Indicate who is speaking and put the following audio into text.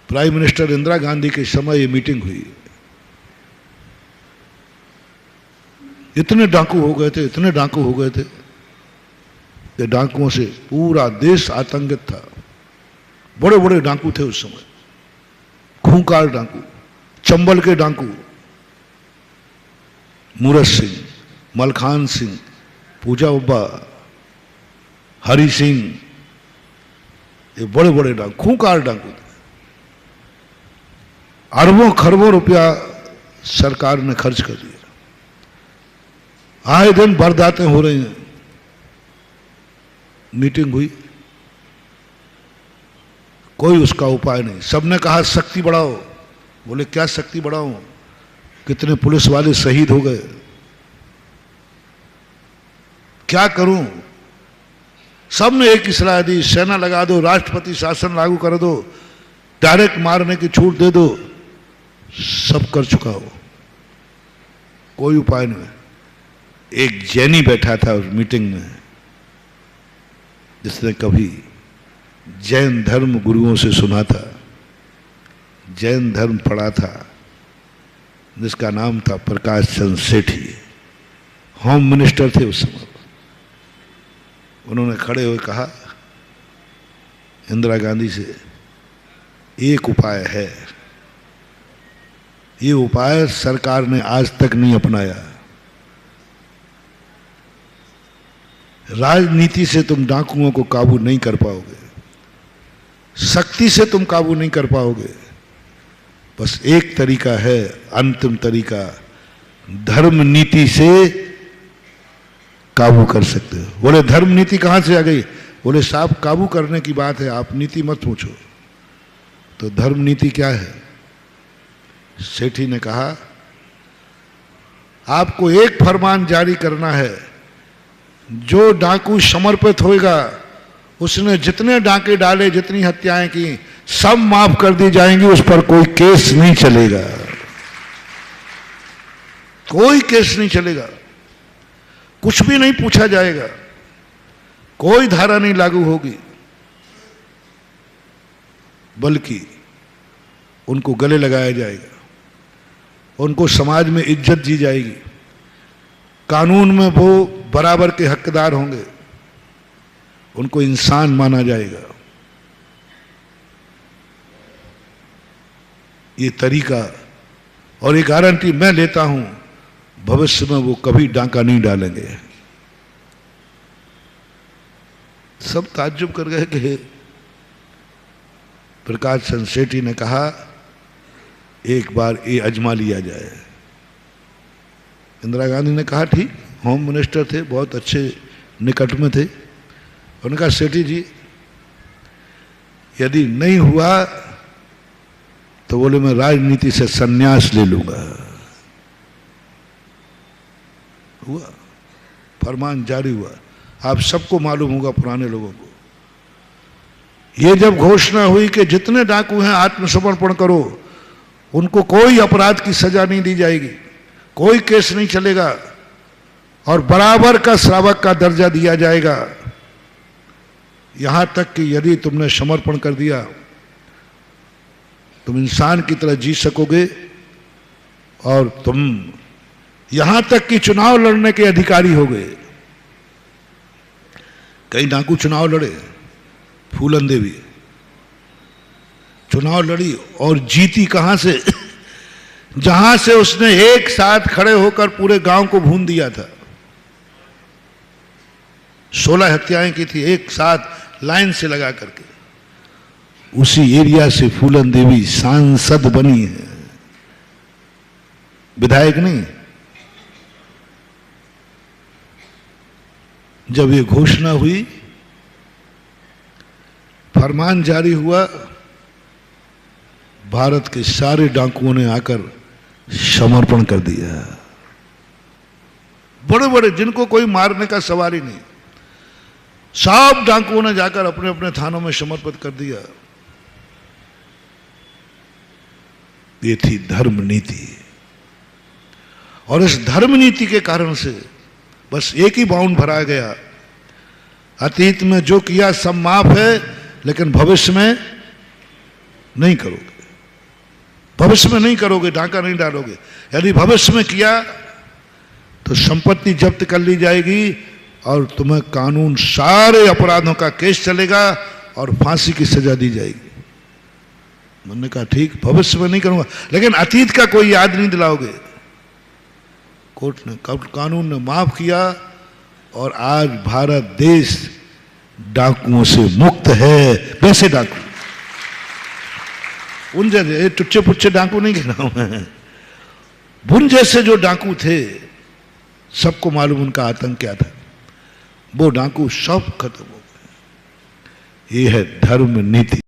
Speaker 1: Prime minister Indira Gandhi के समय ये मीटिंग हुई। इतने डाकू हो गए थे, इतने डाकू हो गए थे कि डाकुओं से पूरा देश आतंकित था। बड़े बड़े डाकू थे उस समय, खूंखार डाकू, चंबल के डाकू, मूरत सिंह, मलखान सिंह, पूजा उब्बा, हरि सिंह, ये बड़े बड़े डाकू, खूंखार डाकू थे। अरबों खरबों रुपया सरकार ने खर्च कर दिया। आए दिन वारदातें हो रही हैं। मीटिंग हुई, कोई उसका उपाय नहीं। सबने कहा शक्ति बढ़ाओ। बोले क्या शक्ति बढ़ाओ, कितने पुलिस वाले शहीद हो गए, क्या करूं? सबने एक ही सलाह दी, सेना लगा दो, राष्ट्रपति शासन लागू कर दो, डायरेक्ट मारने की छूट दे दो। सब कर चुका हो, कोई उपाय नहीं। एक जैनी बैठा था उस मीटिंग में, जिसने कभी जैन धर्म गुरुओं से सुना था, जैन धर्म पढ़ा था, जिसका नाम था प्रकाश चंद्र सेठी। होम मिनिस्टर थे उस समय। उन्होंने खड़े हुए कहा इंदिरा गांधी से, एक उपाय है, ये उपाय सरकार ने आज तक नहीं अपनाया। राजनीति से तुम डाकुओं को काबू नहीं कर पाओगे, शक्ति से तुम काबू नहीं कर पाओगे। बस एक तरीका है, अंतिम तरीका, धर्म नीति से काबू कर सकते हो। बोले धर्म नीति कहां से आ गई? बोले साहब काबू करने की बात है, आप नीति मत पूछो। तो धर्म नीति क्या है? सेठी ने कहा आपको एक फरमान जारी करना है, जो डाकू समर्पित होएगा, उसने जितने डाके डाले, जितनी हत्याएं की, सब माफ कर दी जाएंगी, उस पर कोई केस नहीं चलेगा, कोई केस नहीं चलेगा, कुछ भी नहीं पूछा जाएगा, कोई धारा नहीं लागू होगी, बल्कि उनको गले लगाया जाएगा, उनको समाज में इज्जत दी जाएगी, कानून में वो बराबर के हकदार होंगे, उनको इंसान माना जाएगा। ये तरीका और ये गारंटी मैं लेता हूं, भविष्य में वो कभी डाका नहीं डालेंगे। सब ताज्जुब कर गए कि प्रकाश चंद्र सेठी ने कहा एक बार ये अजमा लिया जाए। इंदिरा गांधी ने कहा ठीक, होम मिनिस्टर थे, बहुत अच्छे निकट में थे। उन्होंने कहा सेठी जी यदि नहीं हुआ तो बोले मैं राजनीति से संन्यास ले लूंगा। हुआ, फरमान जारी हुआ। आप सबको मालूम होगा, पुराने लोगों को, ये जब घोषणा हुई कि जितने डाकू हैं आत्मसमर्पण करो, उनको कोई अपराध की सजा नहीं दी जाएगी, कोई केस नहीं चलेगा और बराबर का श्रावक का दर्जा दिया जाएगा। यहां तक कि यदि तुमने समर्पण कर दिया, तुम इंसान की तरह जी सकोगे और तुम यहां तक कि चुनाव लड़ने के अधिकारी हो गए। कई डाकू चुनाव लड़े, फूलन देवी चुनाव लड़ी और जीती। कहां से? जहां से उसने एक साथ खड़े होकर पूरे गांव को भून दिया था। 16 हत्याएं की थी एक साथ लाइन से लगा करके। उसी एरिया से फूलन देवी सांसद बनी है, विधायक नहीं। जब ये घोषणा हुई, फरमान जारी हुआ, भारत के सारे डाकुओं ने आकर समर्पण कर दिया। बड़े बड़े जिनको कोई मारने का सवाल ही नहीं, सब डाकुओं ने जाकर अपने अपने थानों में समर्पित कर दिया। ये थी धर्म नीति। और इस धर्म नीति के कारण से बस एक ही बाउंड भरा गया, अतीत में जो किया सब माफ है, लेकिन भविष्य में नहीं करोगे। भविष्य में नहीं करोगे, डाका नहीं डालोगे। यदि भविष्य में किया तो संपत्ति जब्त कर ली जाएगी और तुम्हें कानून सारे अपराधों का केस चलेगा और फांसी की सजा दी जाएगी। मैंने कहा ठीक, भविष्य में नहीं करूंगा, लेकिन अतीत का कोई याद नहीं दिलाओगे। कोर्ट ने, कानून ने माफ किया और आज भारत देश डाकुओं से मुक्त है। वैसे डाकू, उन जैसे टुच्चे पुच्चे डाकू नहीं कह रहा हूं मैं, उन जैसे जो डाकू थे, सबको मालूम उनका आतंक क्या था। वो डाकू सब खत्म हो गए। ये है धर्म नीति।